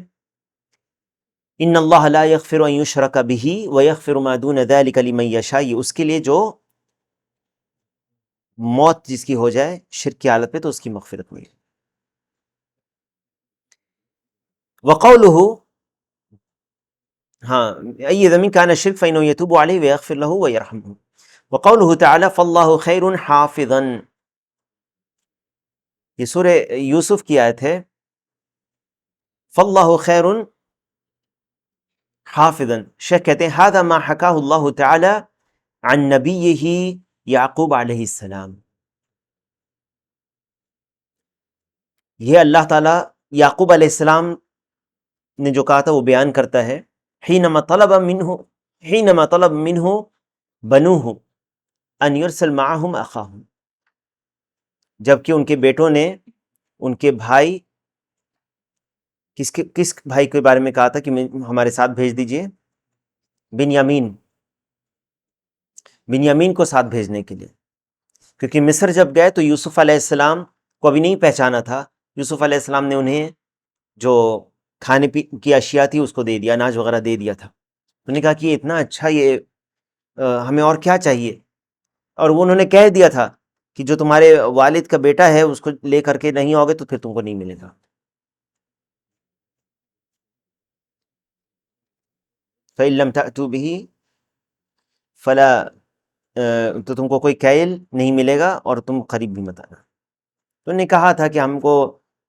ان اللہ لا یغفر ان یشرک بہ ویغفر ما دون ذلک لمن یشاء، یہ اس کے لیے جو موت جس کی ہو جائے شرک کی حالت میں تو اس کی مغفرت ملے۔ وقولہ، ہاں، ای زمین کان الشرک فانه یتوب علیہ ویغفر له ویرحمہ۔ وقولہ تعالی فاللہ خیر حافظا، یہ سورہ یوسف کی آیت ہے، فاللہ خیر حافظا۔ شیخ کہتے ہیں ھذا ما حکاہ اللہ تعالی عن نبیہ یعقوب علیہ السلام، یہ اللہ تعالیٰ یعقوب علیہ السلام نے جو کہا تھا وہ بیان کرتا ہے، حینما طلب منہ بنوہ ان یرسل معہم اخاہم، جبکہ ان کے بیٹوں نے ان کے بھائی، کس بھائی کے بارے میں کہا تھا کہ ہمارے ساتھ بھیج دیجئے؟ بنیامین کو ساتھ بھیجنے کے لیے، کیونکہ مصر جب گئے تو یوسف علیہ السلام کو ابھی نہیں پہچانا تھا۔ یوسف علیہ السلام نے انہیں جو کھانے کی اشیاء تھی اس کو دے دیا، اناج وغیرہ دے دیا تھا۔ انہوں نے کہا کہ یہ اتنا اچھا، یہ ہمیں اور کیا چاہیے؟ اور وہ انہوں نے کہہ دیا تھا کہ جو تمہارے والد کا بیٹا ہے اس کو لے کر کے نہیں آؤگے تو پھر تم کو نہیں ملے گا۔ فَإِن لَّمْ تَأْتُوا بِهِ فَلَا، تو تم کو کوئی کیل نہیں ملے گا اور تم قریب بھی مت آنا۔ تو انہوں نے کہا تھا کہ ہم کو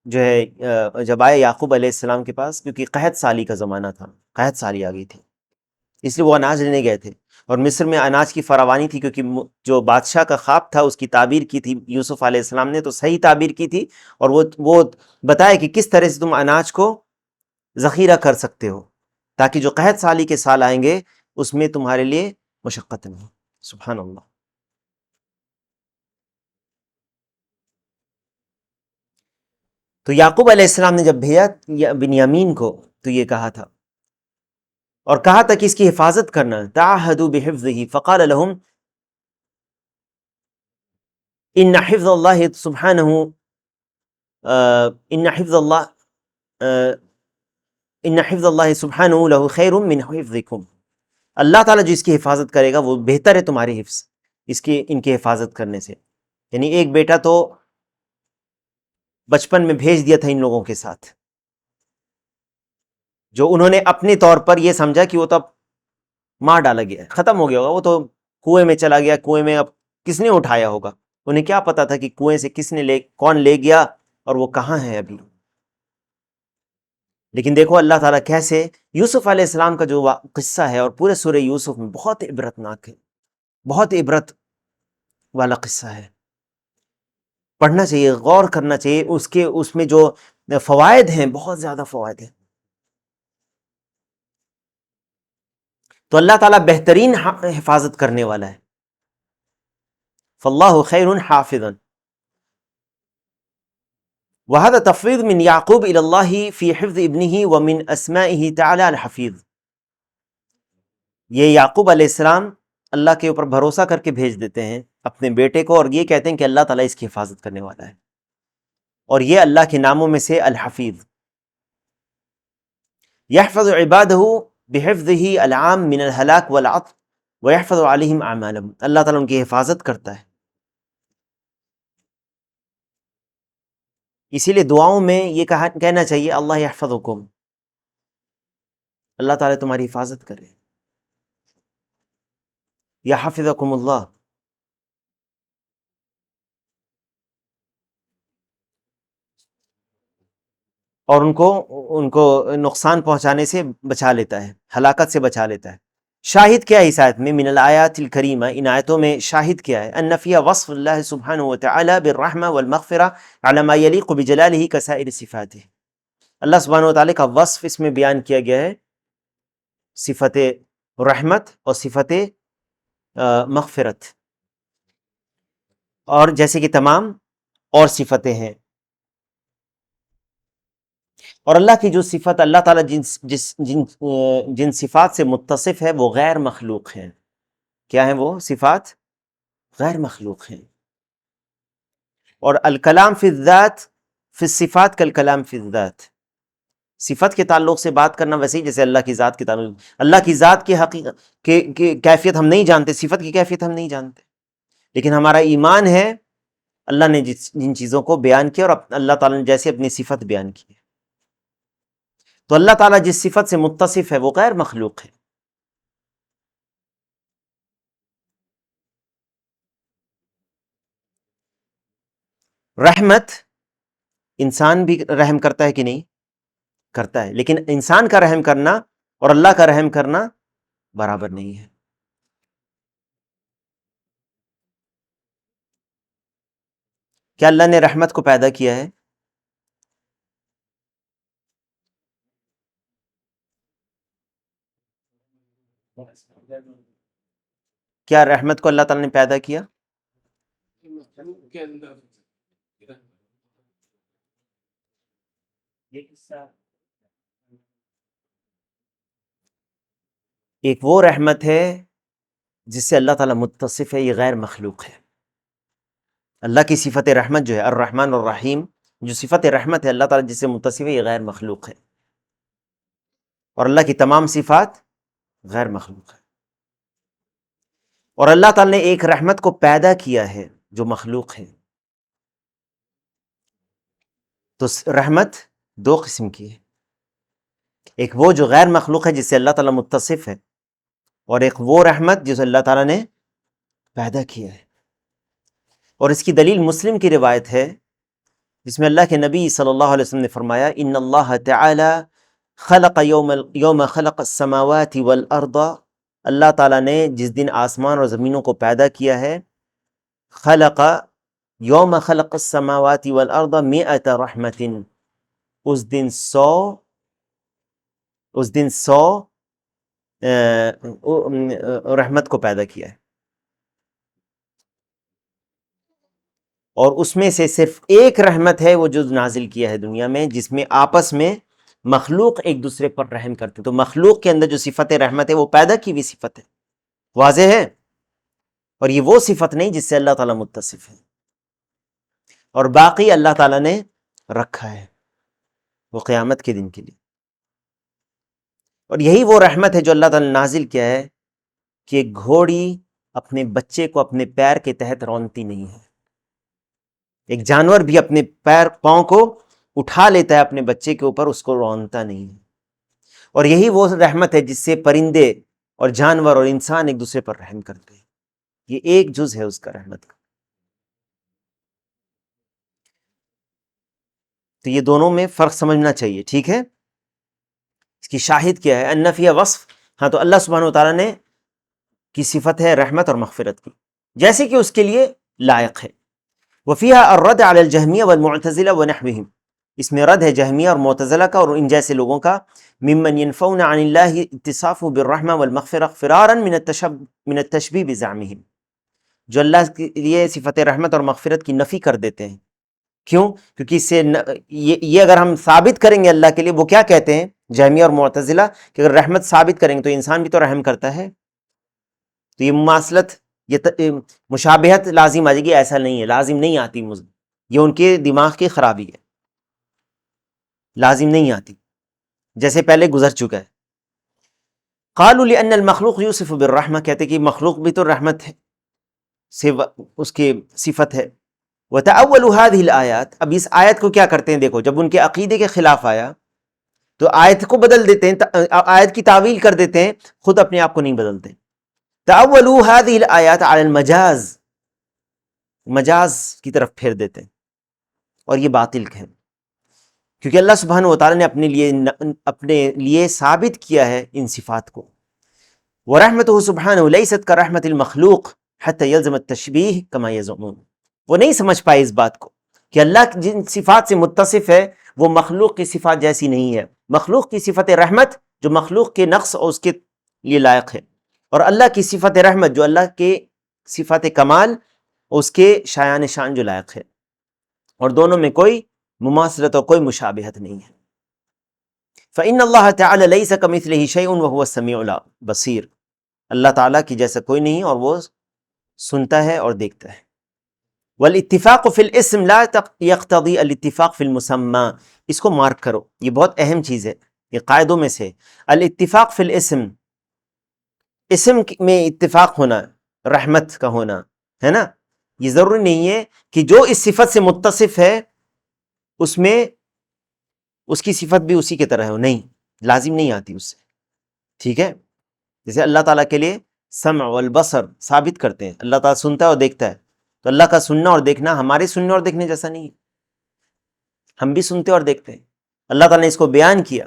جو ہے جب آئے یعقوب علیہ السلام کے پاس، کیونکہ قحط سالی کا زمانہ تھا، قحط سالی آ گئی تھی، اس لیے وہ اناج لینے گئے تھے، اور مصر میں اناج کی فراوانی تھی، کیونکہ جو بادشاہ کا خواب تھا اس کی تعبیر کی تھی یوسف علیہ السلام نے، تو صحیح تعبیر کی تھی، اور وہ بتایا کہ کس طرح سے تم اناج کو ذخیرہ کر سکتے ہو تاکہ جو قحط سالی کے سال آئیں گے اس میں تمہارے لیے مشقت نہیں. سبحان اللہ. تو یعقوب علیہ السلام نے جب بھیجا بنیامین کو تو یہ کہا تھا، اور کہا تھا کہ اس کی حفاظت کرنا، تعہدوا بحفظہ فقال لهم ان حفظ اللہ سبحانہ ان حفظ اللہ ان حفظ اللہ سبحانہ لہ خیر من حفظکم، اللہ تعالیٰ جو اس کی حفاظت کرے گا وہ بہتر ہے تمہاری حفظ ان کی حفاظت کرنے سے. یعنی ایک بیٹا تو بچپن میں بھیج دیا تھا ان لوگوں کے ساتھ، جو انہوں نے اپنے طور پر یہ سمجھا کہ وہ تو اب مار ڈالا گیا، ختم ہو گیا ہوگا، وہ تو کنویں میں چلا گیا، کنویں میں اب کس نے اٹھایا ہوگا. انہیں کیا پتا تھا کہ کنویں سے کون لے گیا اور وہ کہاں ہے ابھی. لیکن دیکھو اللہ تعالیٰ کیسے یوسف علیہ السلام کا جو قصہ ہے، اور پورے سورہ یوسف میں بہت عبرتناک ہے، بہت عبرت والا قصہ ہے، پڑھنا چاہیے، غور کرنا چاہیے، اس میں جو فوائد ہیں بہت زیادہ فوائد ہیں. تو اللہ تعالیٰ بہترین حفاظت کرنے والا ہے. فاللہ خیر حافظا. وهذا تفویض من یعقوب الی اللہ فی حفظ ابنہ ومن اسمائہ تعالی الحفیظ. یہ یعقوب علیہ السلام اللہ کے اوپر بھروسہ کر کے بھیج دیتے ہیں اپنے بیٹے کو، اور یہ کہتے ہیں کہ اللہ تعالیٰ اس کی حفاظت کرنے والا ہے، اور یہ اللہ کے ناموں میں سے الحفیظ. یحفظ عبادہ بحفظہ العام من الہلاک والعطف ویحفظ علیہم اعمالہم. اللہ تعالیٰ ان کی حفاظت کرتا ہے. اسی لیے دعاؤں میں یہ کہنا چاہیے اللہ یحفظکم، اللہ تعالیٰ تمہاری حفاظت کرے، یا حفظکم اللہ. اور ان کو نقصان پہنچانے سے بچا لیتا ہے، ہلاکت سے بچا لیتا ہے. شاہد کیا ہے اس آیت میں؟ من الآیات الکریمہ، ان آیتوں میں شاہد کیا ہے؟ ان فیہا وصف اللہ سبحانہ وتعالی بالرحمہ والمغفرہ علی ما یلیق بجلالہ کسائر صفاتہ. اللہ سبحانہ وتعالی کا وصف اس میں بیان کیا گیا ہے، صفت رحمت اور صفت مغفرت، اور جیسے کہ تمام اور صفتیں ہیں. اور اللہ کی جو صفت، اللہ تعالیٰ جن صفات سے متصف ہے وہ غیر مخلوق ہیں. کیا ہیں وہ صفات؟ غیر مخلوق ہیں. اور الکلام فی الذات فی الصفات کالکلام فی الذات، صفت کے تعلق سے بات کرنا ویسے ہی جیسے اللہ کی ذات کے تعلق. اللہ کی ذات کی حقیقت کی کیفیت ہم نہیں جانتے، صفت کی کیفیت ہم نہیں جانتے، لیکن ہمارا ایمان ہے اللہ نے جن چیزوں کو بیان کیا، اور اللہ تعالیٰ نے جیسے اپنی صفت بیان کی ہے. تو اللہ تعالیٰ جس صفت سے متصف ہے وہ غیر مخلوق ہے. رحمت، انسان بھی رحم کرتا ہے کہ نہیں؟ کرتا ہے، لیکن انسان کا رحم کرنا اور اللہ کا رحم کرنا برابر نہیں ہے. کیا اللہ نے رحمت کو پیدا کیا ہے؟ کیا رحمت کو اللہ تعالیٰ نے پیدا کیا؟ ایک وہ رحمت ہے جس سے اللہ تعالیٰ متصف ہے، یہ غیر مخلوق ہے. اللہ کی صفت رحمت جو ہے الرحمن الرحیم، جو صفت رحمت ہے اللہ تعالیٰ جس سے متصف ہے، یہ غیر مخلوق ہے. اور اللہ کی تمام صفات غیر مخلوق ہے. اور اللہ تعالیٰ نے ایک رحمت کو پیدا کیا ہے جو مخلوق ہے. تو رحمت دو قسم کی ہے، ایک وہ جو غیر مخلوق ہے جس سے اللہ تعالیٰ متصف ہے، اور ایک وہ رحمت جسے اللہ تعالیٰ نے پیدا کیا ہے. اور اس کی دلیل مسلم کی روایت ہے جس میں اللہ کے نبی صلی اللہ علیہ وسلم نے فرمایا ان اللہ تعالی خلق یوم خلق السماوات والارض، اللہ تعالیٰ نے جس دن آسمان اور زمینوں کو پیدا کیا ہے، خلق یوم خلق السماوات والارض 100 رحمت، اس دن 100 رحمت کو پیدا کیا ہے، اور اس میں سے صرف ایک رحمت ہے وہ جو نازل کیا ہے دنیا میں، جس میں آپس میں مخلوق ایک دوسرے پر رحم کرتے، تو مخلوق کے اندر جو صفت رحمت ہے وہ پیدا کی ہوئی صفت ہے، واضح ہے، اور یہ وہ صفت نہیں جس سے اللہ تعالیٰ متصف ہے، اور باقی اللہ تعالیٰ نے رکھا ہے وہ قیامت کے دن کے لیے، اور یہی وہ رحمت ہے جو اللہ تعالیٰ نے نازل کیا ہے کہ گھوڑی اپنے بچے کو اپنے پیر کے تحت رونتی نہیں ہے، ایک جانور بھی اپنے پاؤں کو اٹھا لیتا ہے اپنے بچے کے اوپر، اس کو رونتا نہیں ہے، اور یہی وہ رحمت ہے جس سے پرندے اور جانور اور انسان ایک دوسرے پر رحم کرتے ہیں، یہ ایک جز ہے اس کا رحمت کا۔ تو یہ دونوں میں فرق سمجھنا چاہیے، ٹھیک ہے؟ اس کی شاہد کیا ہے؟ ان فیہ وصف، ہاں تو اللہ سبحانہ وتعالیٰ نے کی صفت ہے رحمت اور مغفرت کی، جیسے کہ اس کے لیے لائق ہے۔ وفیہا الرد علی الجہمیہ والمعتزلہ ونحوہم، اس میں رد ہے جہمیہ اور معتزلہ کا اور ان جیسے لوگوں کا، ممن ينفون عن اللہ اتصافہ بالرحمہ والمغفرہ فرارا من التشبیہ بزعمہم، جو اللہ کے لیے صفت رحمت اور مغفرت کی نفی کر دیتے ہیں۔ کیوں؟ کیونکہ اس سے یہ اگر ہم ثابت کریں گے اللہ کے لیے، وہ کیا کہتے ہیں جہمیہ اور معتزلہ کہ اگر رحمت ثابت کریں گے تو انسان بھی تو رحم کرتا ہے، تو یہ مماثلت، یہ مشابہت لازم آ جائے گی، ایسا نہیں ہے، لازم نہیں آتی، یہ ان کے دماغ کی خرابی ہے، لازم نہیں آتی، جیسے پہلے گزر چکا ہے۔ قالوا لأن المخلوق یوصف بالرحمہ، کہتے کہ مخلوق بھی تو رحمت ہے سے اس کی صفت ہے۔ وتأولوا هذه الآیات، اب اس آیت کو کیا کرتے ہیں، دیکھو جب ان کے عقیدے کے خلاف آیا تو آیت کو بدل دیتے ہیں، آیت کی تعویل کر دیتے ہیں، خود اپنے آپ کو نہیں بدلتے۔ تأولوا هذه الآیات على المجاز، مجاز کی طرف پھیر دیتے ہیں، اور یہ باطل ہے، کیونکہ اللہ سبحانہ وتعالیٰ نے اپنے لیے ثابت کیا ہے ان صفات کو۔ وَرَحْمَتُهُ سُبْحَانَهُ لَيْسَتْ كَرَحْمَةِ الْمَخْلُوقِ حَتَّى يَلْزَمَ التَّشْبِيهِ كَمَا يَزْعُمُونَ، وہ نہیں سمجھ پائے اس بات کو کہ اللہ جن صفات سے متصف ہے وہ مخلوق کی صفات جیسی نہیں ہے، مخلوق کی صفت رحمت جو مخلوق کے نقص اور اس کے لیے لائق ہے، اور اللہ کی صفت رحمت جو اللہ کے صفت کمال اس کے شایان شان جو لائق ہے، اور دونوں میں کوئی مماثلت اور کوئی مشابہت نہیں ہے۔ فإن اللہ تعالی لیس کمثلہ شیء وہو السمیع البصیر، اللہ تعالیٰ کی جیسا کوئی نہیں اور وہ سنتا ہے اور دیکھتا ہے۔ والاتفاق فی الاسم لا یقتضی الاتفاق فی المسمى، اس کو مارک کرو، یہ بہت اہم چیز ہے، یہ قاعدوں میں سے۔ الاتفاق فی الاسم، اسم میں اتفاق ہونا، رحمت کا ہونا ہے نا، یہ ضروری نہیں ہے کہ جو اس صفت سے متصف ہے اس میں اس کی صفت بھی اسی کی طرح ہو، نہیں، لازم نہیں آتی اس سے، ٹھیک ہے؟ جیسے اللہ تعالیٰ کے لیے سمع والبصر ثابت کرتے ہیں، اللہ تعالیٰ سنتا ہے اور دیکھتا ہے، تو اللہ کا سننا اور دیکھنا ہمارے سننے اور دیکھنے جیسا نہیں ہے، ہم بھی سنتے اور دیکھتے ہیں۔ اللہ تعالیٰ نے اس کو بیان کیا،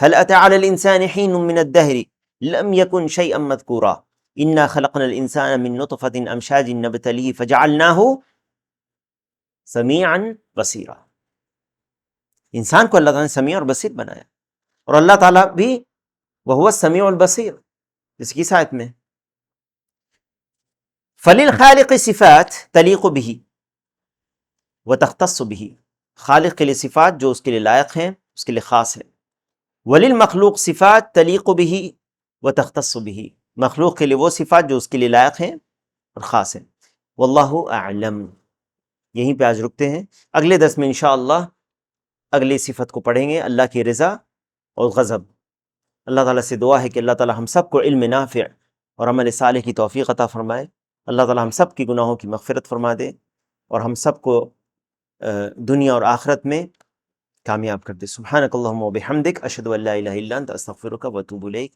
هل أتى على الإنسان حين من الدهر لم يكن شيئا مذكورا إنا خلقنا الإنسان من نطفة أمشاج نبتليه فجعلناه سميعا بصيرا، انسان کو اللہ تعالیٰ نے سمیع اور بصیر بنایا، اور اللہ تعالیٰ بھی وہو السمیع البصیر، اس کی آیت میں فَلِلْخَالِقِ صِفَاتٌ تَلِيقُ بِهِ وَتَخْتَصُّ بِهِ، خالق کے لیے صفات جو اس کے لیے لائق ہیں، اس کے لیے خاص ہیں۔ وَلِلْمَخْلُوقِ صِفَاتٌ تَلِيقُ بِهِ وَتَخْتَصُّ بِهِ، مخلوق کے لیے وہ صفات جو اس کے لیے لائق ہیں اور خاص ہیں۔ واللہ اعلم، یہیں پہ آج رکتے ہیں، اگلے درس میں انشاءاللہ اگلی صفت کو پڑھیں گے، اللہ کی رضا اور غضب۔ اللہ تعالیٰ سے دعا ہے کہ اللہ تعالیٰ ہم سب کو علم نافع اور عمل صالح کی توفیق عطا فرمائے، اللہ تعالیٰ ہم سب کی گناہوں کی مغفرت فرما دے، اور ہم سب کو دنیا اور آخرت میں کامیاب کر دے۔ سبحانک اللہم و بحمدک، اشہد ان لا الہ الا انت، استغفرک و اتوب الیک۔